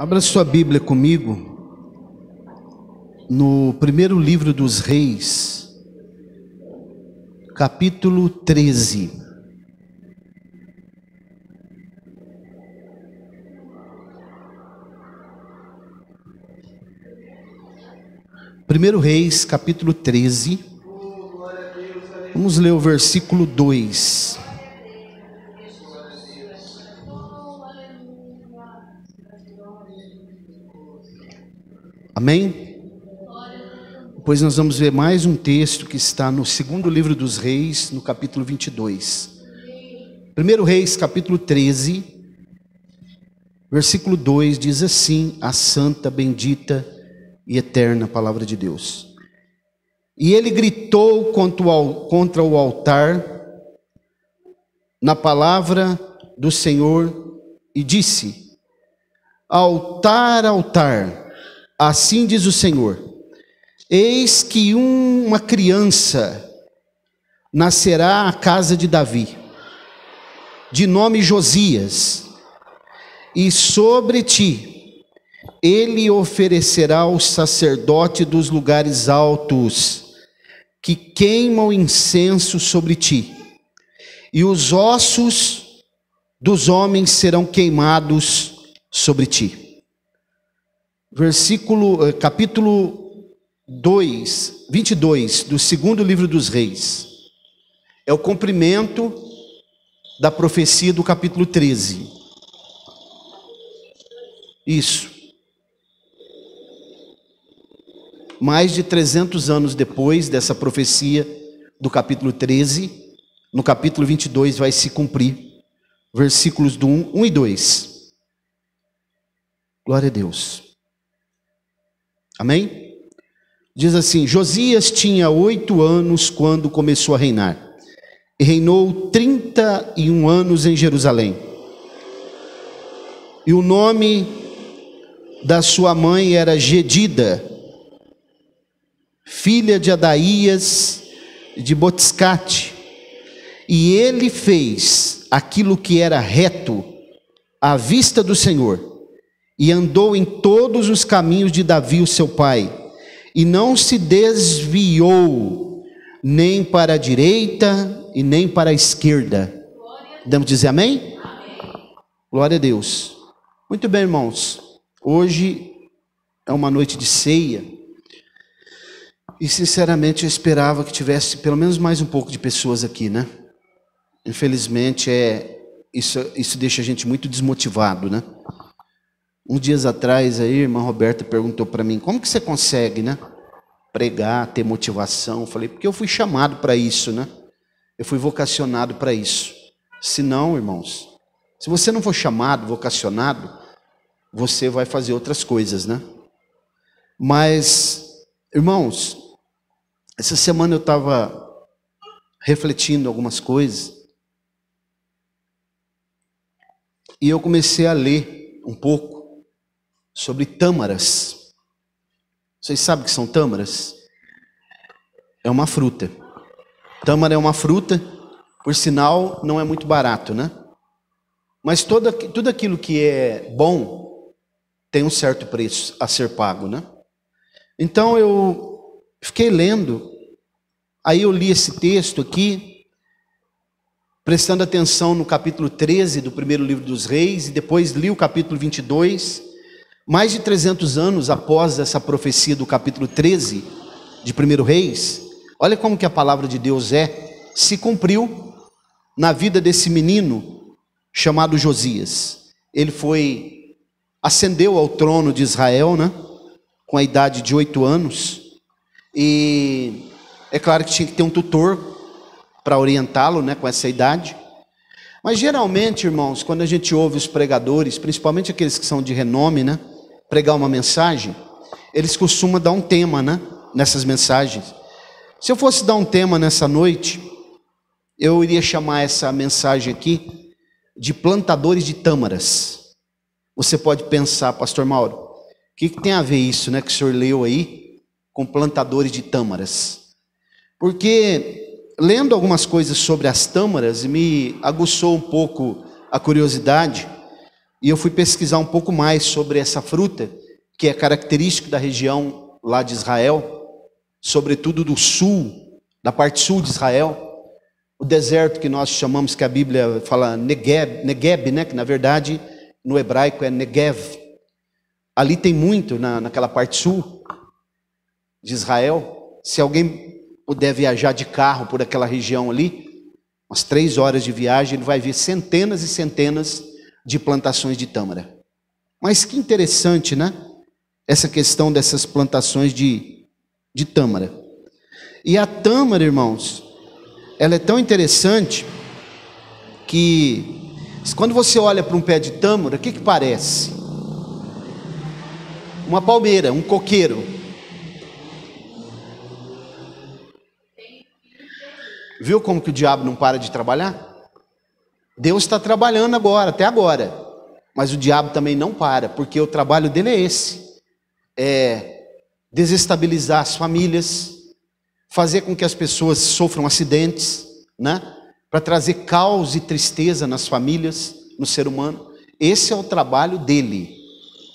Abra sua Bíblia comigo no primeiro livro dos Reis, capítulo 13. Primeiro Reis, capítulo 13. Vamos ler o versículo 2. Amém? Depois nós vamos ver mais um texto que está no segundo livro dos Reis, no capítulo 22. Primeiro Reis, capítulo 13, versículo 2, diz assim: a santa, bendita e eterna palavra de Deus. E ele gritou contra o altar na palavra do Senhor e disse: altar, altar, assim diz o Senhor, eis que uma criança nascerá à casa de Davi, de nome Josias, e sobre ti ele oferecerá o sacerdote dos lugares altos, que queimam incenso sobre ti, e os ossos dos homens serão queimados sobre ti. Capítulo 22 do segundo livro dos Reis. É o cumprimento da profecia do capítulo 13. Isso. Mais de 300 anos depois dessa profecia do capítulo 13, no capítulo 22 vai se cumprir. Versículos do 1 e 2. Glória a Deus. Amém? Diz assim: Josias tinha 8 anos quando começou a reinar, e reinou 31 anos em Jerusalém. E o nome da sua mãe era Gedida, filha de Adaías de Botscate. E ele fez aquilo que era reto à vista do Senhor, e andou em todos os caminhos de Davi, o seu pai, e não se desviou nem para a direita e nem para a esquerda. Podemos dizer amém? Amém. Glória a Deus. Muito bem, irmãos. Hoje é uma noite de ceia, e sinceramente eu esperava que tivesse pelo menos mais um pouco de pessoas aqui, né? Infelizmente isso deixa a gente muito desmotivado, né? Uns dias atrás aí, a irmã Roberta perguntou para mim: como que você consegue, né? Pregar, ter motivação. Eu falei: porque eu fui chamado para isso, né? Eu fui vocacionado para isso. Se não, irmãos, se você não for chamado, vocacionado, você vai fazer outras coisas, né? Mas, irmãos, essa semana eu estava refletindo algumas coisas, e eu comecei a ler um pouco sobre tâmaras. Vocês sabem o que são tâmaras? É uma fruta. Tâmara é uma fruta, por sinal, não é muito barato, né? Mas tudo aquilo que é bom tem um certo preço a ser pago, né? Então eu fiquei lendo, aí eu li esse texto aqui, prestando atenção no capítulo 13 do primeiro livro dos Reis, e depois li o capítulo 22, mais de 300 anos após essa profecia do capítulo 13 de 1 Reis. Olha como que a palavra de Deus se cumpriu na vida desse menino chamado Josias. Ele ascendeu ao trono de Israel, né, com a idade de 8 anos, e é claro que tinha que ter um tutor para orientá-lo, né, com essa idade. Mas geralmente, irmãos, quando a gente ouve os pregadores, principalmente aqueles que são de renome, né, pregar uma mensagem, eles costumam dar um tema, né, nessas mensagens. Se eu fosse dar um tema nessa noite, eu iria chamar essa mensagem aqui de plantadores de tâmaras. Você pode pensar: pastor Mauro, o que tem a ver isso, né, que o senhor leu aí, com plantadores de tâmaras? Porque lendo algumas coisas sobre as tâmaras, me aguçou um pouco a curiosidade, E eu fui pesquisar um pouco mais sobre essa fruta, que é característica da região lá de Israel, sobretudo do sul, da parte sul de Israel, o deserto que nós chamamos, que a Bíblia fala Negev, né? Que na verdade no hebraico é Negev. Ali tem muito, naquela parte sul de Israel. Se alguém puder viajar de carro por aquela região ali, umas 3 horas de viagem, ele vai ver centenas e centenas de plantações de tâmara. Mas que interessante, né? Essa questão dessas plantações de tâmara. E a tâmara, irmãos, ela é tão interessante que quando você olha para um pé de tâmara, o que parece? Uma palmeira, um coqueiro. Viu como que o diabo não para de trabalhar? Deus está trabalhando agora, até agora. Mas o diabo também não para, porque o trabalho dele é esse. É desestabilizar as famílias, fazer com que as pessoas sofram acidentes, né? Para trazer caos e tristeza nas famílias, no ser humano. Esse é o trabalho dele,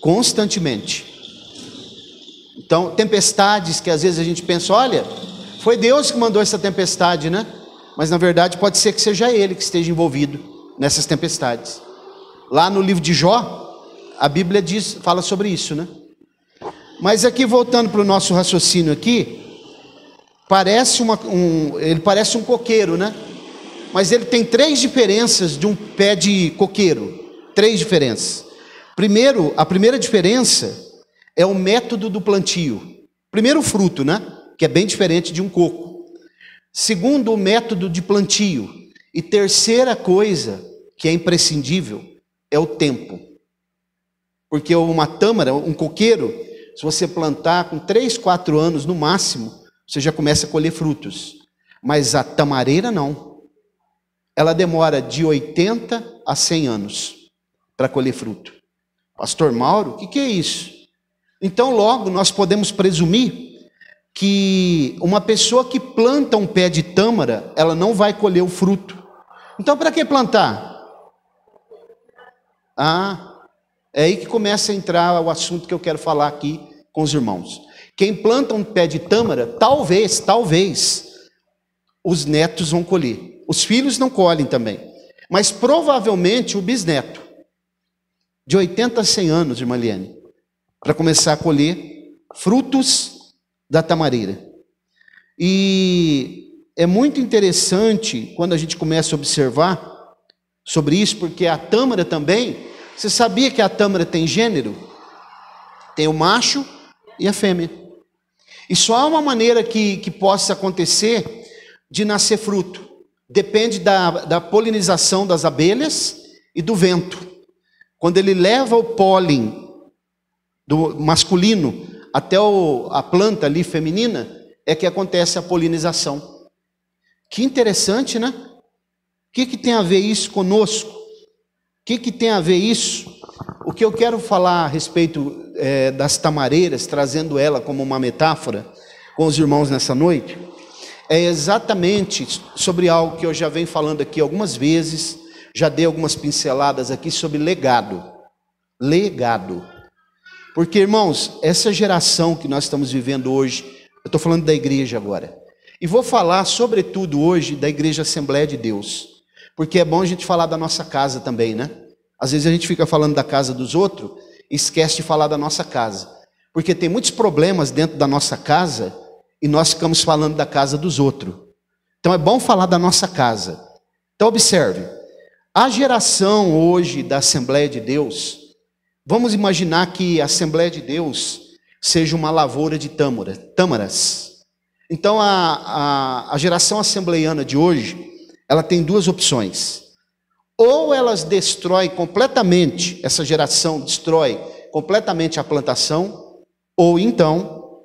constantemente. Então, tempestades que às vezes a gente pensa, olha, foi Deus que mandou essa tempestade, né? Mas na verdade pode ser que seja ele que esteja envolvido nessas tempestades. Lá no livro de Jó, a Bíblia fala sobre isso, né? Mas aqui, voltando para o nosso raciocínio aqui, ele parece um coqueiro, né? Mas ele tem 3 diferenças de um pé de coqueiro. 3 diferenças. Primeiro, a primeira diferença é o método do plantio. Primeiro, o fruto, né? Que é bem diferente de um coco. Segundo, o método de plantio. E terceira coisa, que é imprescindível, é o tempo. Porque uma tâmara, um coqueiro, se você plantar com 3, 4 anos no máximo, você já começa a colher frutos. Mas a tamareira não. Ela demora de 80 a 100 anos para colher fruto. Pastor Mauro, o que é isso? Então logo nós podemos presumir que uma pessoa que planta um pé de tâmara, ela não vai colher o fruto. Então para que plantar? É aí que começa a entrar o assunto que eu quero falar aqui com os irmãos. Quem planta um pé de tâmara, talvez, os netos vão colher. Os filhos não colhem também. Mas provavelmente o bisneto. De 80 a 100 anos, irmã Liane. Para começar a colher frutos da tamareira. E é muito interessante quando a gente começa a observar sobre isso, porque a tâmara também, você sabia que a tâmara tem gênero? Tem o macho e a fêmea. E só há uma maneira que possa acontecer de nascer fruto. Depende da polinização das abelhas e do vento. Quando ele leva o pólen do masculino até a planta ali feminina, é que acontece a polinização. Que interessante, né? O que tem a ver isso conosco? O que tem a ver isso? O que eu quero falar a respeito das tamareiras, trazendo ela como uma metáfora com os irmãos nessa noite, é exatamente sobre algo que eu já venho falando aqui algumas vezes, já dei algumas pinceladas aqui sobre legado. Legado. Porque, irmãos, essa geração que nós estamos vivendo hoje, eu estou falando da igreja agora, e vou falar sobretudo hoje da Igreja Assembleia de Deus, porque é bom a gente falar da nossa casa também, né? Às vezes a gente fica falando da casa dos outros e esquece de falar da nossa casa, porque tem muitos problemas dentro da nossa casa e nós ficamos falando da casa dos outros. Então é bom falar da nossa casa. Então observe, a geração hoje da Assembleia de Deus, vamos imaginar que a Assembleia de Deus seja uma lavoura de tâmaras. Então a geração assembleiana de hoje, ela tem 2 opções. Ou elas destroem completamente, essa geração destrói completamente a plantação, ou então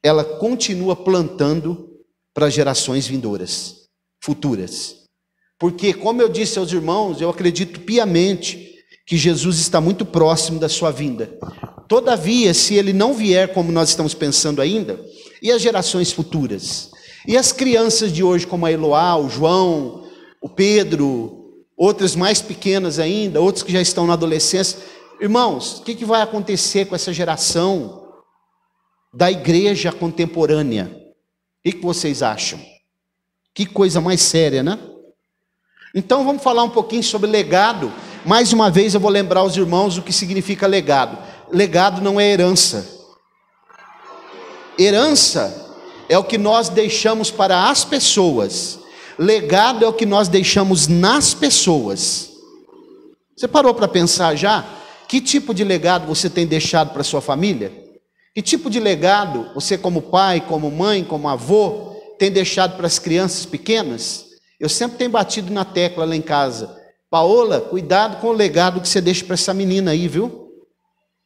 ela continua plantando para gerações vindouras, futuras. Porque, como eu disse aos irmãos, eu acredito piamente que Jesus está muito próximo da sua vinda. Todavia, se ele não vier como nós estamos pensando ainda, e as gerações futuras? E as crianças de hoje, como a Eloá, o João, o Pedro, outras mais pequenas ainda, outros que já estão na adolescência. Irmãos, o que vai acontecer com essa geração da igreja contemporânea? O que vocês acham? Que coisa mais séria, né? Então vamos falar um pouquinho sobre legado. Mais uma vez eu vou lembrar os irmãos o que significa legado. Legado não é herança. Herança é o que nós deixamos para as pessoas. Legado é o que nós deixamos nas pessoas. Você parou para pensar já? Que tipo de legado você tem deixado para sua família? Que tipo de legado você, como pai, como mãe, como avô, tem deixado para as crianças pequenas? Eu sempre tenho batido na tecla lá em casa. Paola, cuidado com o legado que você deixa para essa menina aí, viu?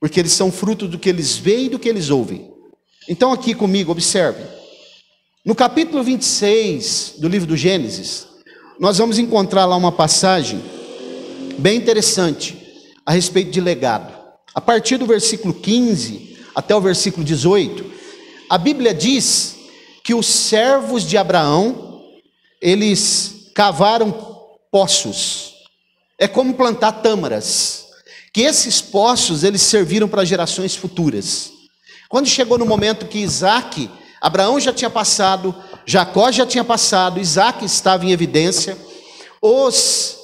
Porque eles são fruto do que eles veem e do que eles ouvem. Então aqui comigo, observe. No capítulo 26 do livro do Gênesis, nós vamos encontrar lá uma passagem bem interessante a respeito de legado. A partir do versículo 15 até o versículo 18, a Bíblia diz que os servos de Abraão, eles cavaram poços. É como plantar tâmaras, que esses poços eles serviram para gerações futuras. Quando chegou no momento que Isaac, Abraão já tinha passado, Jacó já tinha passado, Isaac estava em evidência, os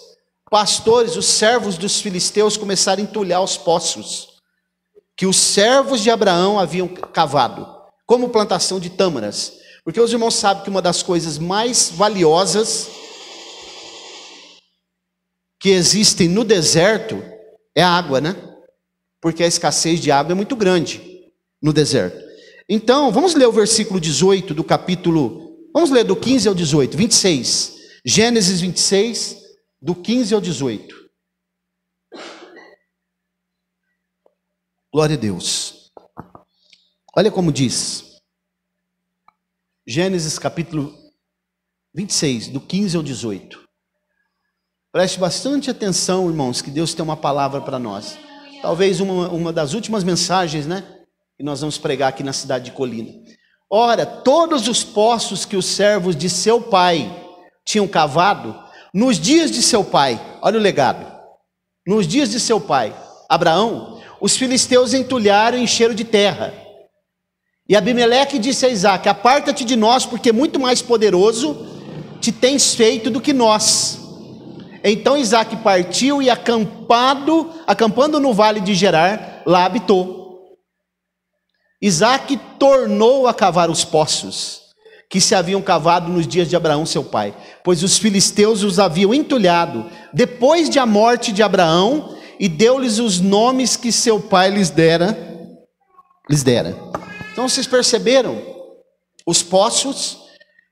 pastores, os servos dos filisteus começaram a entulhar os poços que os servos de Abraão haviam cavado, como plantação de tâmaras. Porque os irmãos sabem que uma das coisas mais valiosas que existem no deserto é a água, né? Porque a escassez de água é muito grande no deserto. Então, vamos ler o versículo 18 do capítulo, vamos ler do 15 ao 18, 26. Gênesis 26, do 15 ao 18. Glória a Deus. Olha como diz. Gênesis capítulo 26, do 15 ao 18. Preste bastante atenção, irmãos, que Deus tem uma palavra para nós. Talvez uma das últimas mensagens, né? Que nós vamos pregar aqui na cidade de Colina. Ora, todos os poços que os servos de seu pai tinham cavado, nos dias de seu pai, olha o legado, nos dias de seu pai, Abraão, os filisteus entulharam e encheram de terra. E Abimeleque disse a Isaac: aparta-te de nós, porque muito mais poderoso te tens feito do que nós. Então Isaac partiu e acampando no vale de Gerar, lá habitou. Isaac tornou a cavar os poços que se haviam cavado nos dias de Abraão seu pai, pois os filisteus os haviam entulhado depois da morte de Abraão, e deu-lhes os nomes que seu pai lhes dera. Então vocês perceberam os poços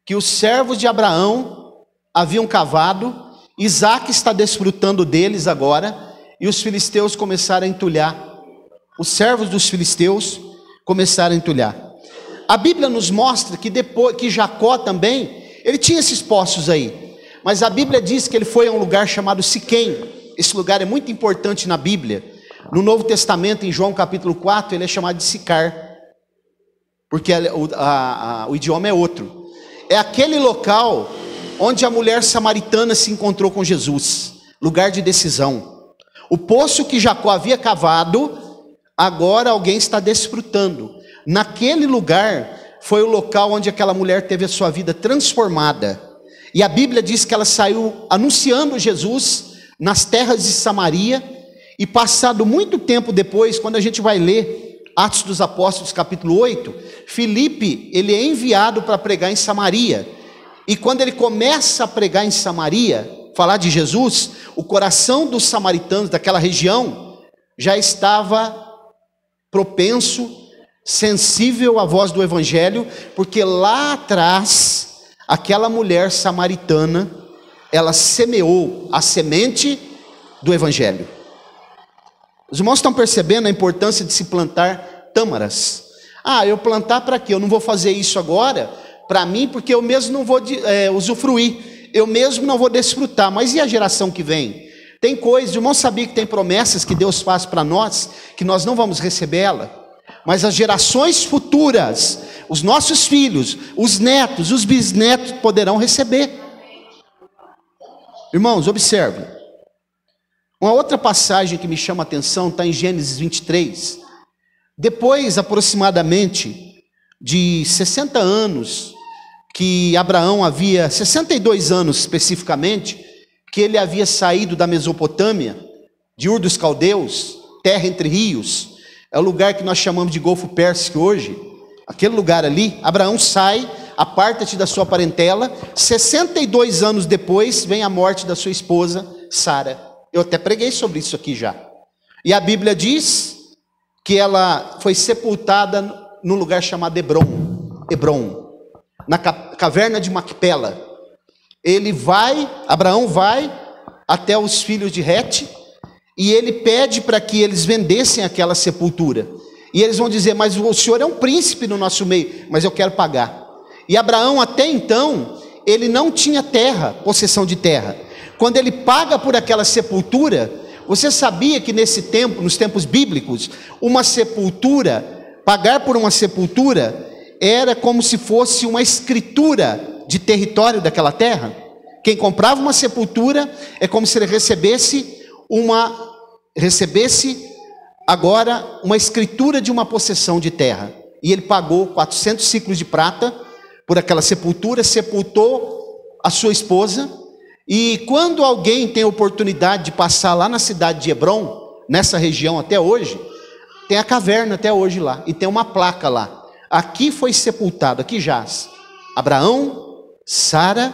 que os servos de Abraão haviam cavado. Isaac está desfrutando deles agora, e os filisteus começaram a entulhar. Os servos dos filisteus começaram a entulhar. A Bíblia nos mostra que depois que Jacó também, ele tinha esses poços aí, mas a Bíblia diz que ele foi a um lugar chamado Siquém. Esse lugar é muito importante na Bíblia. No Novo Testamento, em João capítulo 4, ele é chamado de Sicar, porque o idioma é outro. É aquele local onde a mulher samaritana se encontrou com Jesus, lugar de decisão. O poço que Jacó havia cavado, agora alguém está desfrutando. Naquele lugar foi o local onde aquela mulher teve a sua vida transformada. E a Bíblia diz que ela saiu anunciando Jesus nas terras de Samaria, e passado muito tempo depois, quando a gente vai ler Atos dos Apóstolos capítulo 8, Filipe, ele é enviado para pregar em Samaria. E quando ele começa a pregar em Samaria, falar de Jesus, o coração dos samaritanos daquela região já estava propenso, sensível à voz do evangelho, porque lá atrás, aquela mulher samaritana, ela semeou a semente do evangelho. Os irmãos estão percebendo a importância de se plantar tâmaras. Eu plantar para quê? Eu não vou fazer isso agora para mim, porque eu mesmo não vou usufruir, eu mesmo não vou desfrutar. Mas e a geração que vem? Tem coisas, o irmão sabia que tem promessas que Deus faz para nós, que nós não vamos receber ela, mas as gerações futuras, os nossos filhos, os netos, os bisnetos poderão receber. Irmãos, observe, Uma outra passagem que me chama a atenção está em Gênesis 23. Depois, aproximadamente, de 60 anos, que Abraão havia, 62 anos especificamente, que ele havia saído da Mesopotâmia, de Ur dos Caldeus, terra entre rios, é o lugar que nós chamamos de Golfo Pérsico hoje, aquele lugar ali. Abraão sai, aparta-te da sua parentela. 62 anos depois vem a morte da sua esposa Sara. Eu até preguei sobre isso aqui já. E a Bíblia diz que ela foi sepultada num lugar chamado Hebrom, na caverna de Macpela. Abraão vai até os filhos de Het, e ele pede para que eles vendessem aquela sepultura. E eles vão dizer: mas o senhor é um príncipe no nosso meio, mas eu quero pagar. E Abraão, até então, ele não tinha terra, possessão de terra. Quando ele paga por aquela sepultura, você sabia que nesse tempo, nos tempos bíblicos, uma sepultura, pagar por uma sepultura, era como se fosse uma escritura de território daquela terra? Quem comprava uma sepultura é como se ele recebesse agora uma escritura de uma possessão de terra. E ele pagou 400 ciclos de prata por aquela sepultura, sepultou a sua esposa. E quando alguém tem a oportunidade de passar lá na cidade de Hebrom, nessa região até hoje, tem a caverna até hoje lá, e tem uma placa lá: aqui foi sepultado, aqui jaz Abraão, Sara,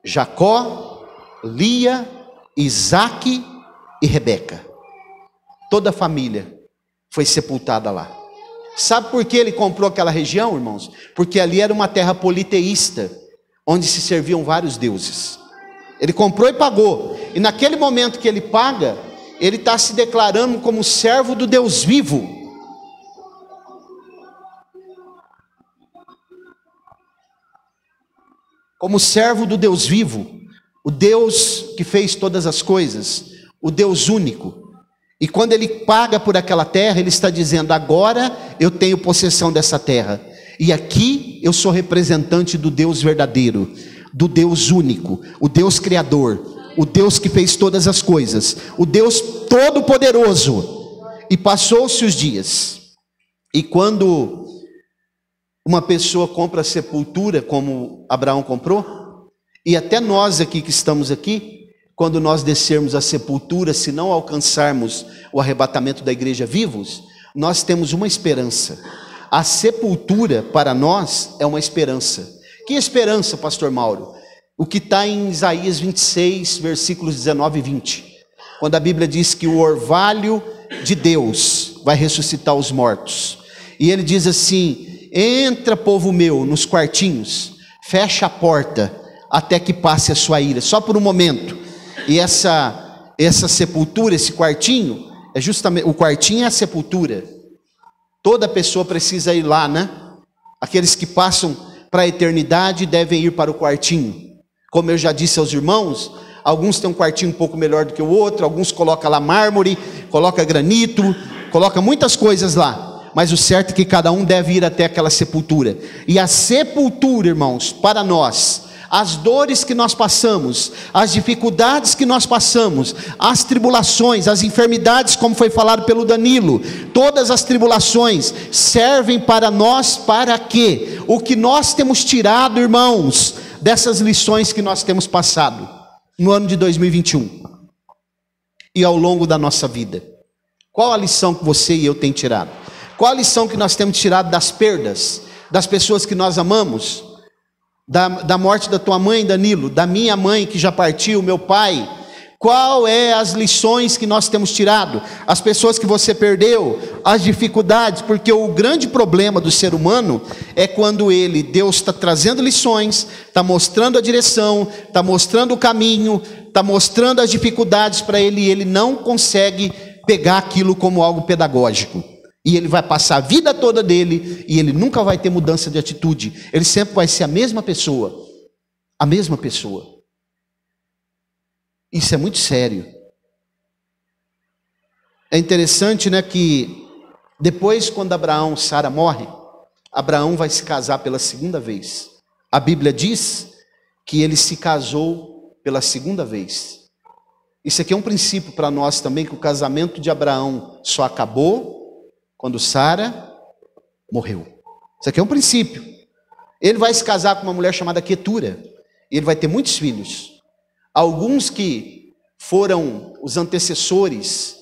Jacó, Lia, Isaque e Rebeca. Toda a família foi sepultada lá. Sabe por que ele comprou aquela região, irmãos? Porque ali era uma terra politeísta, onde se serviam vários deuses. Ele comprou e pagou. E naquele momento que ele paga, ele está se declarando como servo do Deus vivo. Como servo do Deus vivo, o Deus que fez todas as coisas, o Deus único. E quando ele paga por aquela terra, ele está dizendo: agora eu tenho possessão dessa terra, e aqui eu sou representante do Deus verdadeiro, do Deus único, o Deus criador, o Deus que fez todas as coisas, o Deus todo-poderoso. E passou-se os dias, e quando uma pessoa compra a sepultura, como Abraão comprou, e até nós aqui que estamos aqui, quando nós descermos a sepultura, se não alcançarmos o arrebatamento da igreja vivos, nós temos uma esperança. A sepultura para nós é uma esperança. Que esperança, pastor Mauro? O que está em Isaías 26, versículos 19 e 20. Quando a Bíblia diz que o orvalho de Deus vai ressuscitar os mortos. E ele diz assim: entra, povo meu, nos quartinhos, fecha a porta, até que passe a sua ira. Só por um momento. E essa sepultura, esse quartinho, é justamente, o quartinho é a sepultura. Toda pessoa precisa ir lá, né? Aqueles que passam para a eternidade devem ir para o quartinho. Como eu já disse aos irmãos, alguns têm um quartinho um pouco melhor do que o outro, alguns colocam lá mármore, colocam granito, colocam muitas coisas lá. Mas o certo é que cada um deve ir até aquela sepultura. E a sepultura, irmãos, para nós, as dores que nós passamos, as dificuldades que nós passamos, as tribulações, as enfermidades, como foi falado pelo Danilo, todas as tribulações servem para nós, para quê? O que nós temos tirado, irmãos, dessas lições que nós temos passado no ano de 2021 e ao longo da nossa vida. Qual a lição que você e eu tem tirado? Qual a lição que nós temos tirado das perdas, das pessoas que nós amamos? Da morte da tua mãe, Danilo, da minha mãe que já partiu, meu pai. Qual é as lições que nós temos tirado? As pessoas que você perdeu, as dificuldades, porque o grande problema do ser humano é quando Deus está trazendo lições, está mostrando a direção, está mostrando o caminho, está mostrando as dificuldades para ele, e ele não consegue pegar aquilo como algo pedagógico. E ele vai passar a vida toda dele, e ele nunca vai ter mudança de atitude. Ele sempre vai ser a mesma pessoa. A mesma pessoa. Isso é muito sério. É interessante, né, que depois, quando Abraão, Sara morre, Abraão vai se casar pela segunda vez. A Bíblia diz que ele se casou pela segunda vez. Isso aqui é um princípio para nós também, que o casamento de Abraão só acabou quando Sara morreu. Isso aqui é um princípio. Ele vai se casar com uma mulher chamada Quetura, e ele vai ter muitos filhos. Alguns que foram os antecessores,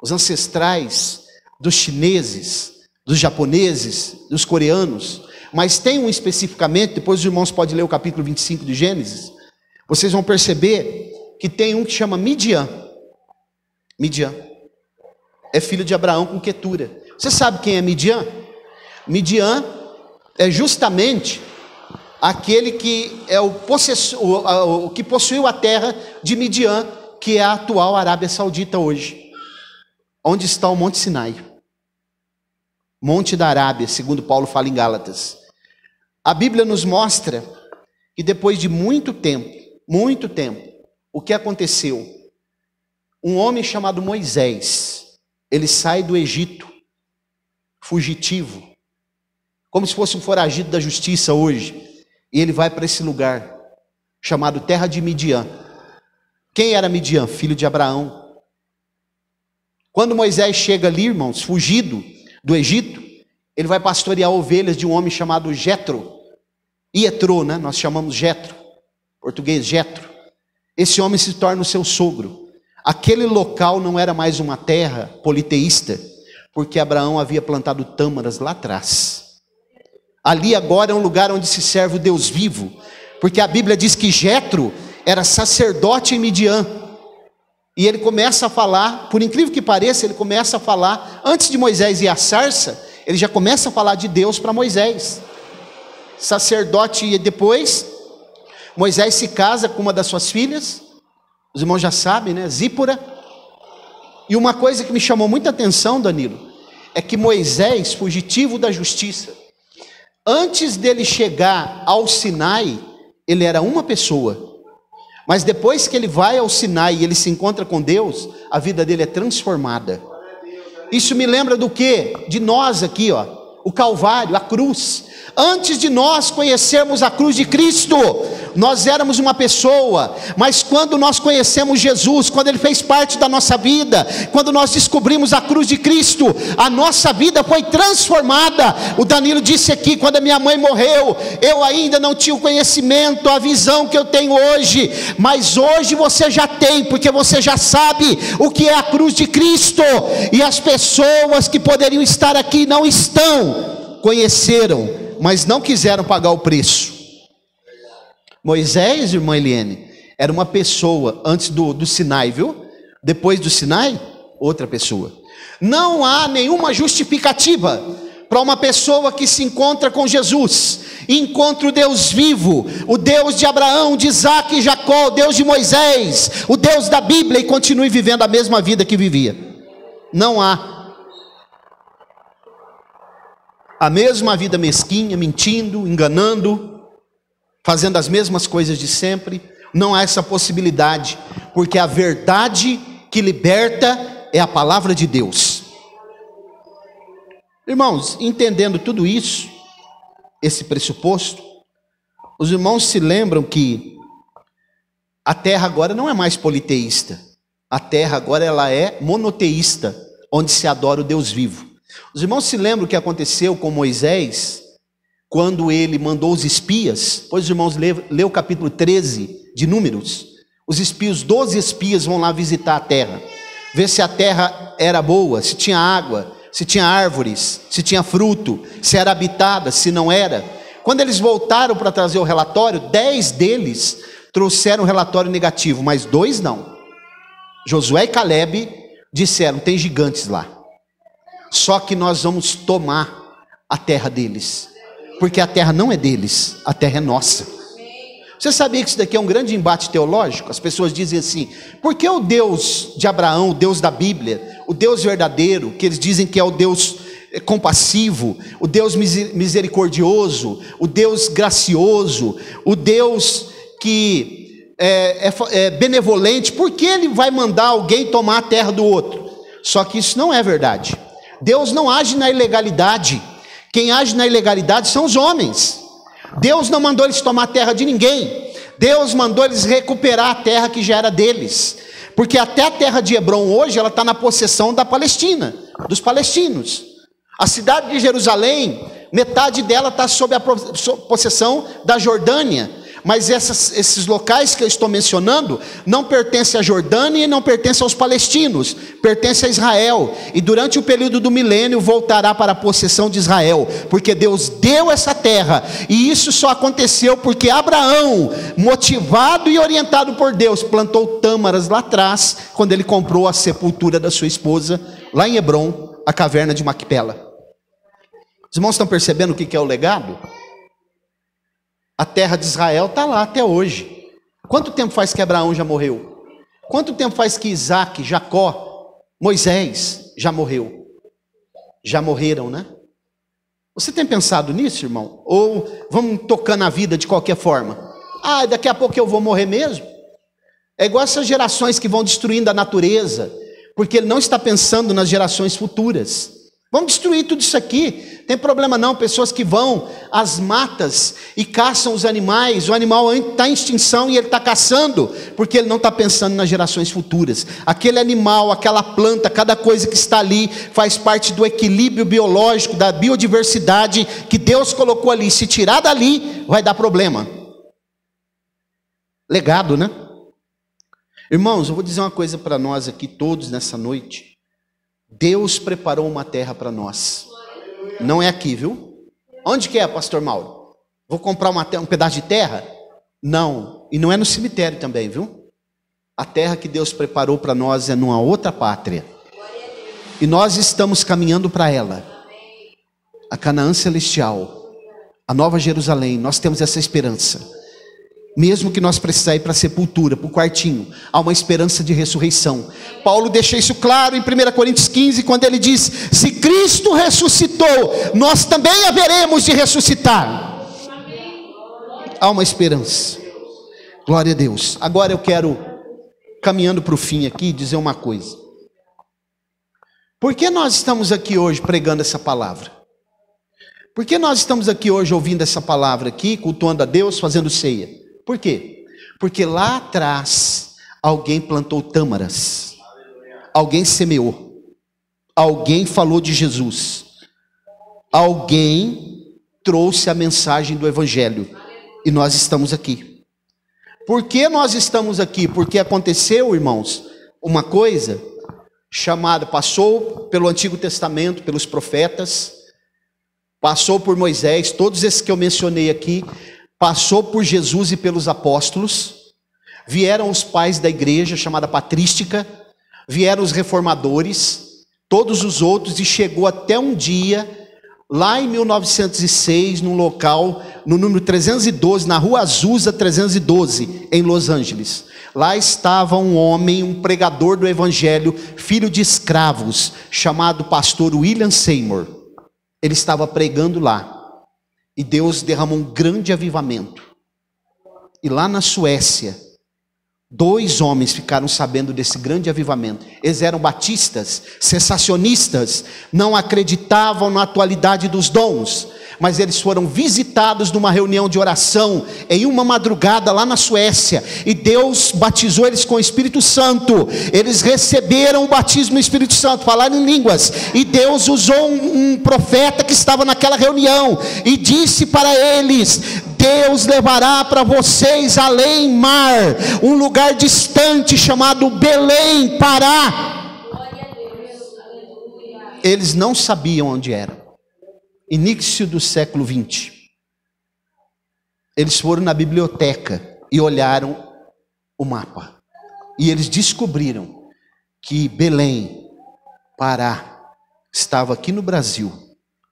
os ancestrais dos chineses, dos japoneses, dos coreanos, mas tem um especificamente, depois os irmãos podem ler o capítulo 25 de Gênesis, vocês vão perceber que tem um que chama Midian. Midian é filho de Abraão com Quetura. Você sabe quem é Midian? Midian é justamente aquele que é o que possuiu a terra de Midian, que é a atual Arábia Saudita hoje. Onde está o Monte Sinai? Monte da Arábia, segundo Paulo fala em Gálatas. A Bíblia nos mostra que depois de muito tempo, o que aconteceu? Um homem chamado Moisés, ele sai do Egito, fugitivo, como se fosse um foragido da justiça hoje, e ele vai para esse lugar, chamado terra de Midian. Quem era Midian? Filho de Abraão. Quando Moisés chega ali, irmãos, fugido do Egito, ele vai pastorear ovelhas de um homem chamado Jetro, Ietro, né? Nós chamamos Jetro, português Jetro. Esse homem se torna o seu sogro. Aquele local não era mais uma terra politeísta, porque Abraão havia plantado tâmaras lá atrás. Ali agora é um lugar onde se serve o Deus vivo, porque a Bíblia diz que Jetro era sacerdote em Midian. E ele começa a falar, por incrível que pareça, ele começa a falar, antes de Moisés ir à sarça, ele já começa a falar de Deus para Moisés. Sacerdote, e depois Moisés se casa com uma das suas filhas, os irmãos já sabem, né? Zípora. E uma coisa que me chamou muita atenção, Danilo, é que Moisés, fugitivo da justiça, antes dele chegar ao Sinai, ele era uma pessoa. Mas depois que ele vai ao Sinai e ele se encontra com Deus, a vida dele é transformada. Isso me lembra do quê? De nós aqui, ó, o Calvário, a cruz. Antes de nós conhecermos a cruz de Cristo, nós éramos uma pessoa, mas quando nós conhecemos Jesus, quando Ele fez parte da nossa vida, quando nós descobrimos a cruz de Cristo, a nossa vida foi transformada. O Danilo disse aqui, quando a minha mãe morreu, eu ainda não tinha o conhecimento, a visão que eu tenho hoje, mas hoje você já tem, porque você já sabe o que é a cruz de Cristo, e as pessoas que poderiam estar aqui não estão, conheceram, mas não quiseram pagar o preço. Moisés, irmã Eliane, era uma pessoa antes do Sinai, viu? Depois do Sinai, outra pessoa. Não há nenhuma justificativa para uma pessoa que se encontra com Jesus, encontra o Deus vivo, o Deus de Abraão, de Isaac e Jacó, o Deus de Moisés, o Deus da Bíblia, e continue vivendo a mesma vida que vivia. Não há. A mesma vida mesquinha, mentindo, enganando, fazendo as mesmas coisas de sempre. Não há essa possibilidade, porque a verdade que liberta é a palavra de Deus. Irmãos, entendendo tudo isso, esse pressuposto, os irmãos se lembram que a terra agora não é mais politeísta. A terra agora ela é monoteísta, onde se adora o Deus vivo. Os irmãos se lembram o que aconteceu com Moisés, quando ele mandou os espias? Pois os irmãos lê o capítulo 13 de Números. Os espias, 12 espias vão lá visitar a terra, ver se a terra era boa, se tinha água, se tinha árvores, se tinha fruto, se era habitada, se não era. Quando eles voltaram para trazer o relatório, 10 deles trouxeram um relatório negativo, mas 2 não. Josué e Calebe disseram, tem gigantes lá. Só que nós vamos tomar a terra deles, porque a terra não é deles, a terra é nossa. Você sabia que isso daqui é um grande embate teológico? As pessoas dizem assim, por que o Deus de Abraão, o Deus da Bíblia, o Deus verdadeiro, que eles dizem que é o Deus compassivo, o Deus misericordioso, o Deus gracioso, o Deus que é benevolente, por que ele vai mandar alguém tomar a terra do outro? Só que isso não é verdade. Deus não age na ilegalidade. Quem age na ilegalidade são os homens. Deus não mandou eles tomar a terra de ninguém. Deus mandou eles recuperar a terra que já era deles. Porque até a terra de Hebrom hoje, ela está na possessão da Palestina, dos palestinos. A cidade de Jerusalém, metade dela está sob a possessão da Jordânia. Mas esses locais que eu estou mencionando não pertencem à Jordânia e não pertencem aos palestinos, pertencem a Israel. E durante o período do milênio voltará para a possessão de Israel, porque Deus deu essa terra. E isso só aconteceu porque Abraão, motivado e orientado por Deus, plantou tâmaras lá atrás, quando ele comprou a sepultura da sua esposa, lá em Hebrom, a caverna de Macpela. Os irmãos estão percebendo o que é o legado? A terra de Israel está lá até hoje. Quanto tempo faz que Abraão já morreu? Quanto tempo faz que Isaac, Jacó, Moisés já morreu? Já morreram, né? Você tem pensado nisso, irmão? Ou vamos tocando a vida de qualquer forma? Ah, daqui a pouco eu vou morrer mesmo? É igual essas gerações que vão destruindo a natureza, porque ele não está pensando nas gerações futuras. Vamos destruir tudo isso aqui. Tem problema não, pessoas que vão às matas e caçam os animais. O animal está em extinção e ele está caçando, porque ele não está pensando nas gerações futuras. Aquele animal, aquela planta, cada coisa que está ali, faz parte do equilíbrio biológico, da biodiversidade que Deus colocou ali. Se tirar dali, vai dar problema. Legado, né? Irmãos, eu vou dizer uma coisa para nós aqui todos nessa noite. Deus preparou uma terra para nós. Não é aqui, viu? Onde que é, pastor Mauro? Vou comprar um pedaço de terra? Não. E não é no cemitério também, viu? A terra que Deus preparou para nós é numa outra pátria. E nós estamos caminhando para ela. A Canaã celestial. A Nova Jerusalém. Nós temos essa esperança. Mesmo que nós precisar ir para a sepultura, para o quartinho, há uma esperança de ressurreição. Paulo deixa isso claro em 1 Coríntios 15, quando ele diz: se Cristo ressuscitou, nós também haveremos de ressuscitar. Há uma esperança. Glória a Deus. Agora eu quero, caminhando para o fim aqui, dizer uma coisa. Por que nós estamos aqui hoje pregando essa palavra? Por que nós estamos aqui hoje ouvindo essa palavra aqui, cultuando a Deus, fazendo ceia? Por quê? Porque lá atrás alguém plantou tâmaras, alguém semeou, alguém falou de Jesus, alguém trouxe a mensagem do Evangelho e nós estamos aqui. Por que nós estamos aqui? Porque aconteceu, irmãos, uma coisa chamada, passou pelo Antigo Testamento, pelos profetas, passou por Moisés, todos esses que eu mencionei aqui, passou por Jesus e pelos apóstolos, vieram os pais da igreja chamada patrística, vieram os reformadores, todos os outros, e chegou até um dia, lá em 1906, num local, no número 312, na Rua Azusa 312, em Los Angeles. Lá estava um homem, um pregador do evangelho, filho de escravos, chamado pastor William Seymour. Ele estava pregando lá. E Deus derramou um grande avivamento. E lá na Suécia, 2 homens ficaram sabendo desse grande avivamento. Eles eram batistas, sensacionistas, não acreditavam na atualidade dos dons. Mas eles foram visitados numa reunião de oração, em uma madrugada lá na Suécia. E Deus batizou eles com o Espírito Santo. Eles receberam o batismo no Espírito Santo, falaram em línguas. E Deus usou um profeta que estava naquela reunião. E disse para eles: Deus levará para vocês além mar, um lugar distante chamado Belém, Pará. Eles não sabiam onde era. Início do século 20. Eles foram na biblioteca e olharam o mapa. E eles descobriram que Belém, Pará, estava aqui no Brasil,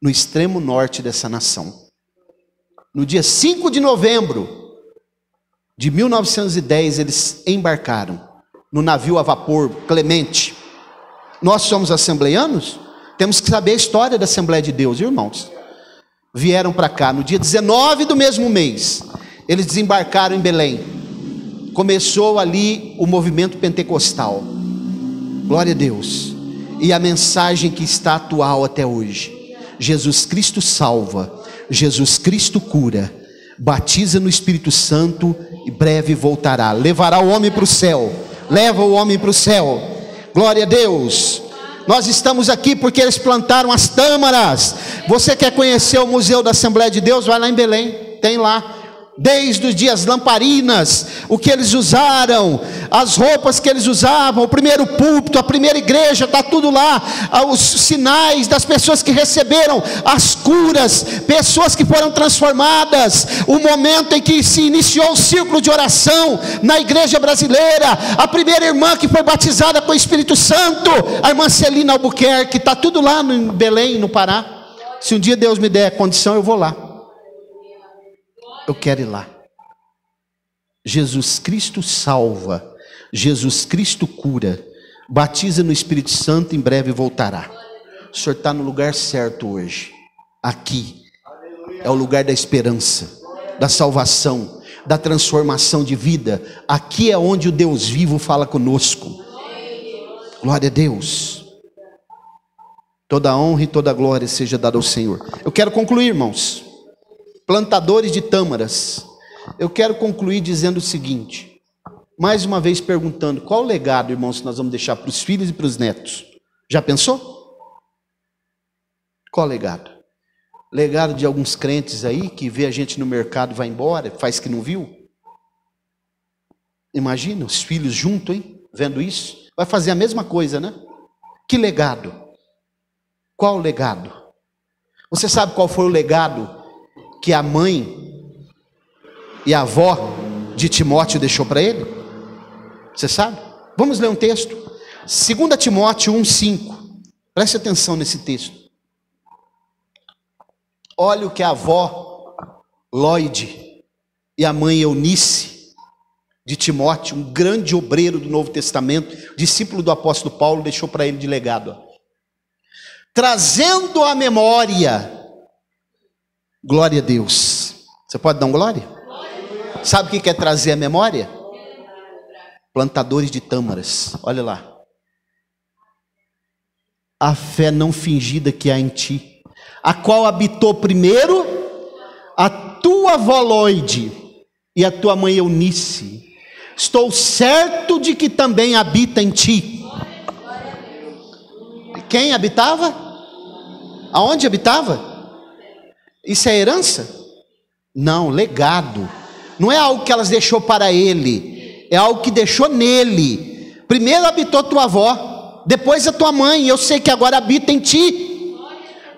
no extremo norte dessa nação. No dia 5 de novembro de 1910, eles embarcaram no navio a vapor Clemente. Nós somos assembleianos? Temos que saber a história da Assembleia de Deus, irmãos. Vieram para cá no dia 19 do mesmo mês. Eles desembarcaram em Belém. Começou ali o movimento pentecostal. Glória a Deus. E a mensagem que está atual até hoje: Jesus Cristo salva, Jesus Cristo cura, batiza no Espírito Santo e breve voltará. Levará o homem para o céu. leva o homem para o céu. Glória a Deus. Nós estamos aqui porque eles plantaram as tâmaras. Você quer conhecer o Museu da Assembleia de Deus? Vai lá em Belém, tem lá. Desde os dias lamparinas, o que eles usaram, as roupas que eles usavam, o primeiro púlpito, a primeira igreja, está tudo lá. Os sinais das pessoas que receberam as curas, pessoas que foram transformadas, o momento em que se iniciou o círculo de oração na igreja brasileira, a primeira irmã que foi batizada com o Espírito Santo, a irmã Celina Albuquerque, está tudo lá em Belém, no Pará. Se um dia Deus me der a condição, eu vou lá. Eu quero ir lá. Jesus Cristo salva, Jesus Cristo cura, batiza no Espírito Santo, em breve voltará. O Senhor está no lugar certo hoje. Aqui é o lugar da esperança, da salvação, da transformação de vida. Aqui é onde o Deus vivo fala conosco. Glória a Deus. Toda a honra e toda a glória seja dada ao Senhor. Eu quero concluir, irmãos. Plantadores de tâmaras. Eu quero concluir dizendo o seguinte, mais uma vez perguntando, qual o legado, irmãos, que nós vamos deixar para os filhos e para os netos? Já pensou? Qual o legado? Legado de alguns crentes aí, que vê a gente no mercado e vai embora, faz que não viu? Imagina, os filhos juntos, hein? Vendo isso, vai fazer a mesma coisa, né? Que legado? Qual o legado? Você sabe qual foi o legado que a mãe e a avó de Timóteo deixou para ele? Você sabe? Vamos ler um texto. 2 Timóteo 1,5. Preste atenção nesse texto. Olha o que a avó Lloyd e a mãe Eunice de Timóteo, um grande obreiro do Novo Testamento, discípulo do apóstolo Paulo, deixou para ele de legado. Trazendo à memória. Glória a Deus. Você pode dar um glória? Sabe o que quer trazer a memória? Plantadores de tâmaras. Olha lá. A fé não fingida que há em ti, a qual habitou primeiro a tua avó Lloyd e a tua mãe Eunice. Estou certo de que também habita em ti. Quem habitava? Aonde habitava? Isso é herança? Não, legado. Não é algo que elas deixou para ele, é algo que deixou nele. Primeiro habitou tua avó, depois a tua mãe, eu sei que agora habita em ti.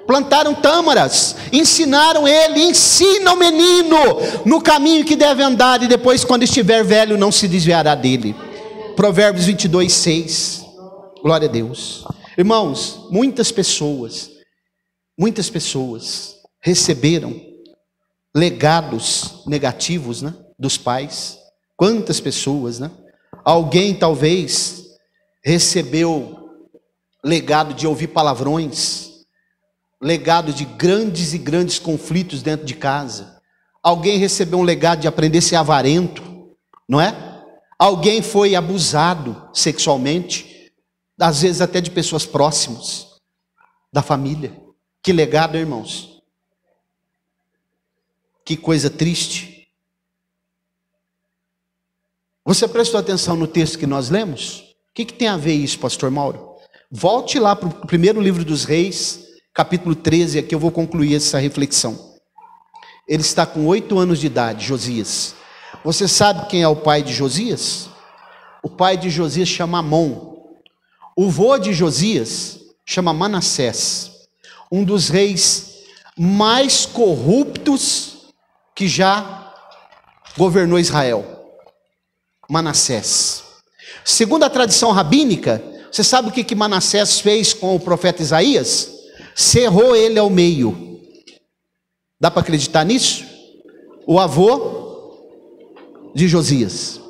Plantaram tâmaras, ensinaram ele, ensina o menino no caminho que deve andar, e depois quando estiver velho não se desviará dele. Provérbios 22:6. Glória a Deus. Irmãos, muitas pessoas receberam legados negativos, né, dos pais. Quantas pessoas, né? Alguém talvez recebeu legado de ouvir palavrões, legado de grandes e grandes conflitos dentro de casa. Alguém recebeu um legado de aprender a ser avarento, não é? Alguém foi abusado sexualmente, às vezes até de pessoas próximas da família. Que legado, irmãos? Que coisa triste. Você prestou atenção no texto que nós lemos? O que tem a ver isso, pastor Mauro? Volte lá para o primeiro livro dos Reis, capítulo 13, aqui eu vou concluir essa reflexão. Ele está com 8 anos de idade, Josias. Você sabe quem é o pai de Josias? O pai de Josias chama Amon. O vô de Josias chama Manassés. Um dos reis mais corruptos que já governou Israel. Manassés. Segundo a tradição rabínica, você sabe o que Manassés fez com o profeta Isaías? Cerrou ele ao meio. Dá para acreditar nisso? O avô de Josias.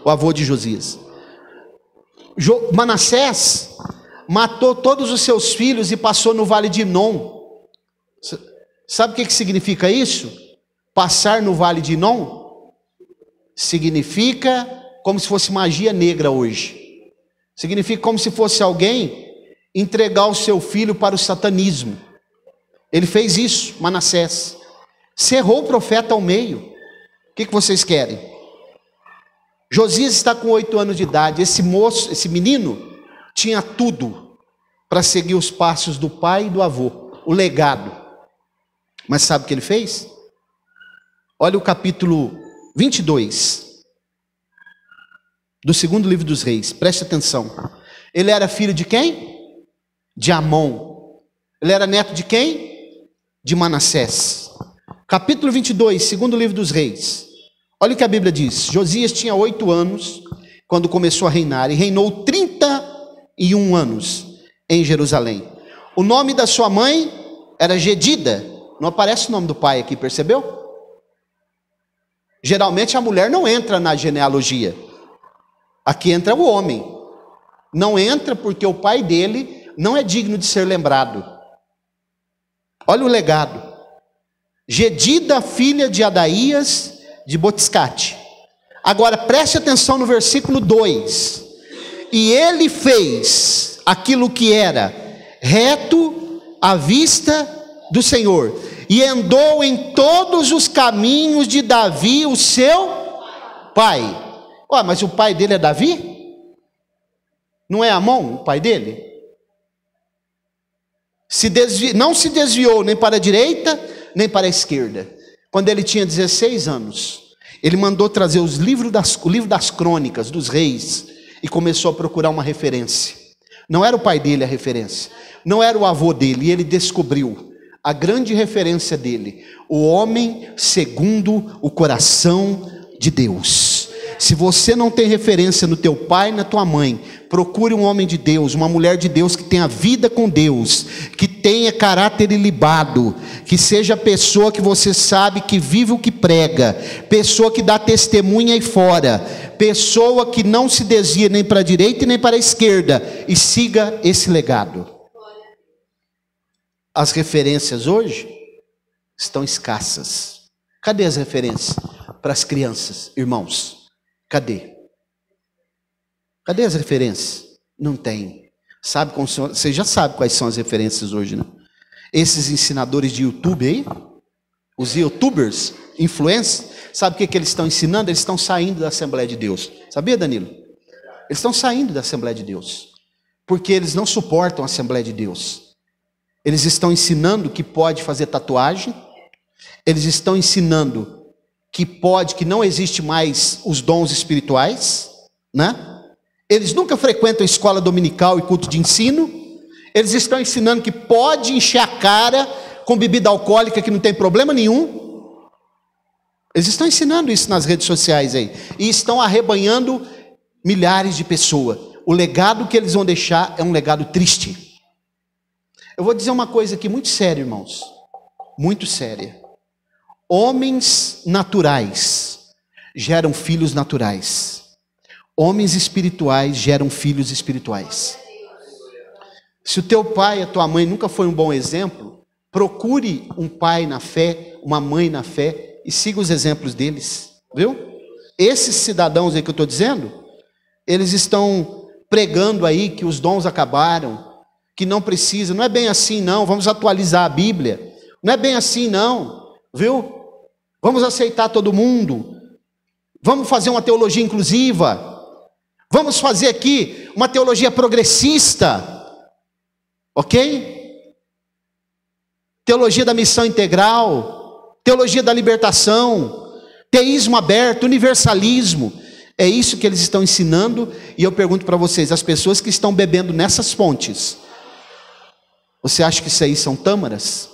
O avô de Josias. Manassés matou todos os seus filhos e passou no vale de Inom. Sabe o que significa isso? Passar no vale de Inom significa como se fosse magia negra hoje. Significa como se fosse alguém entregar o seu filho para o satanismo. Ele fez isso, Manassés. Cerrou o profeta ao meio. O que vocês querem? Josias está com 8 anos de idade. Esse moço, esse menino, tinha tudo para seguir os passos do pai e do avô, o legado. Mas sabe o que ele fez? Olha o capítulo 22 do segundo livro dos Reis, preste atenção. Ele era filho de quem? De Amon. Ele era neto de quem? De Manassés. Capítulo 22, segundo livro dos Reis. Olha o que a Bíblia diz. Josias tinha 8 anos quando começou a reinar, e reinou 31 anos em Jerusalém. O nome da sua mãe era Gedida. Não aparece o nome do pai aqui, percebeu? Geralmente a mulher não entra na genealogia. Aqui entra o homem. Não entra porque o pai dele não é digno de ser lembrado. Olha o legado. Gedida, filha de Adaías de Botiscate. Agora preste atenção no versículo 2. E ele fez aquilo que era reto à vista do Senhor, e andou em todos os caminhos de Davi, o seu pai. Mas o pai dele é Davi? Não é Amon o pai dele? Não se desviou nem para a direita, nem para a esquerda. Quando ele tinha 16 anos, ele mandou trazer o livro das crônicas dos reis, e começou a procurar uma referência. Não era o pai dele a referência, não era o avô dele, e ele descobriu a grande referência dele: o homem segundo o coração de Deus. Se você não tem referência no teu pai, na tua mãe, procure um homem de Deus, uma mulher de Deus que tenha vida com Deus, que tenha caráter ilibado, que seja pessoa que você sabe que vive o que prega, pessoa que dá testemunha aí fora, pessoa que não se desvia nem para a direita e nem para a esquerda, e siga esse legado. As referências hoje estão escassas. Cadê as referências para as crianças, irmãos? Cadê? Cadê as referências? Não tem. Sabe como você já sabe quais são as referências hoje, né? Esses ensinadores de YouTube aí, os youtubers, influencers, sabe o que eles estão ensinando? Eles estão saindo da Assembleia de Deus. Sabia, Danilo? Eles estão saindo da Assembleia de Deus, porque eles não suportam a Assembleia de Deus. Eles estão ensinando que pode fazer tatuagem, eles estão ensinando que não existe mais os dons espirituais, né? Eles nunca frequentam escola dominical e culto de ensino. Eles estão ensinando que pode encher a cara com bebida alcoólica, que não tem problema nenhum. Eles estão ensinando isso nas redes sociais aí, e estão arrebanhando milhares de pessoas. O legado que eles vão deixar é um legado triste. Eu vou dizer uma coisa aqui muito séria, irmãos, muito séria. Homens naturais geram filhos naturais. Homens espirituais geram filhos espirituais. Se o teu pai e a tua mãe nunca foi um bom exemplo, procure um pai na fé, uma mãe na fé, e siga os exemplos deles, viu? Esses cidadãos aí que eu estou dizendo, eles estão pregando aí que os dons acabaram, que não precisa. Não é bem assim não, vamos atualizar a Bíblia. Não é bem assim não, viu? Vamos aceitar todo mundo. Vamos fazer uma teologia inclusiva. Vamos fazer aqui uma teologia progressista. Ok? Teologia da missão integral, teologia da libertação, teísmo aberto, universalismo. É isso que eles estão ensinando. E eu pergunto para vocês, as pessoas que estão bebendo nessas fontes, você acha que isso aí são tâmaras?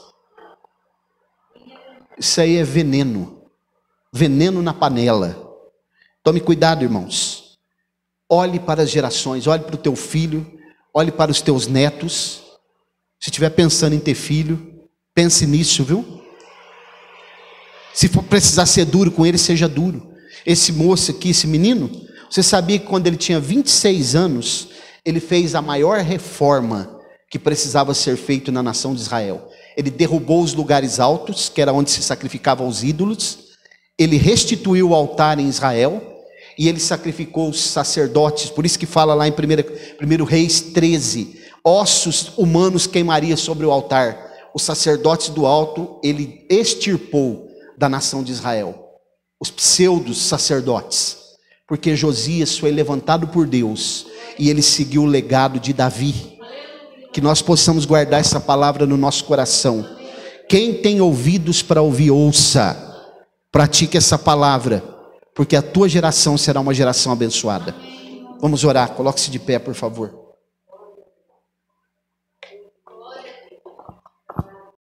Isso aí é veneno. Veneno na panela. Tome cuidado, irmãos. Olhe para as gerações, olhe para o teu filho, olhe para os teus netos. Se estiver pensando em ter filho, pense nisso, viu? Se for precisar ser duro com ele, seja duro. Esse moço aqui, esse menino, você sabia que quando ele tinha 26 anos, ele fez a maior reforma que precisava ser feita na nação de Israel. Ele derrubou os lugares altos, que era onde se sacrificavam os ídolos. Ele restituiu o altar em Israel. E ele sacrificou os sacerdotes. Por isso que fala lá em 1 Reis 13. Ossos humanos queimaria sobre o altar. Os sacerdotes do alto, ele extirpou da nação de Israel. Os pseudos sacerdotes. porque Josias foi levantado por Deus e ele seguiu o legado de Davi. Que nós possamos guardar essa palavra no nosso coração. Quem tem ouvidos para ouvir, ouça. Pratique essa palavra, porque a tua geração será uma geração abençoada. Vamos orar, coloque-se de pé, por favor.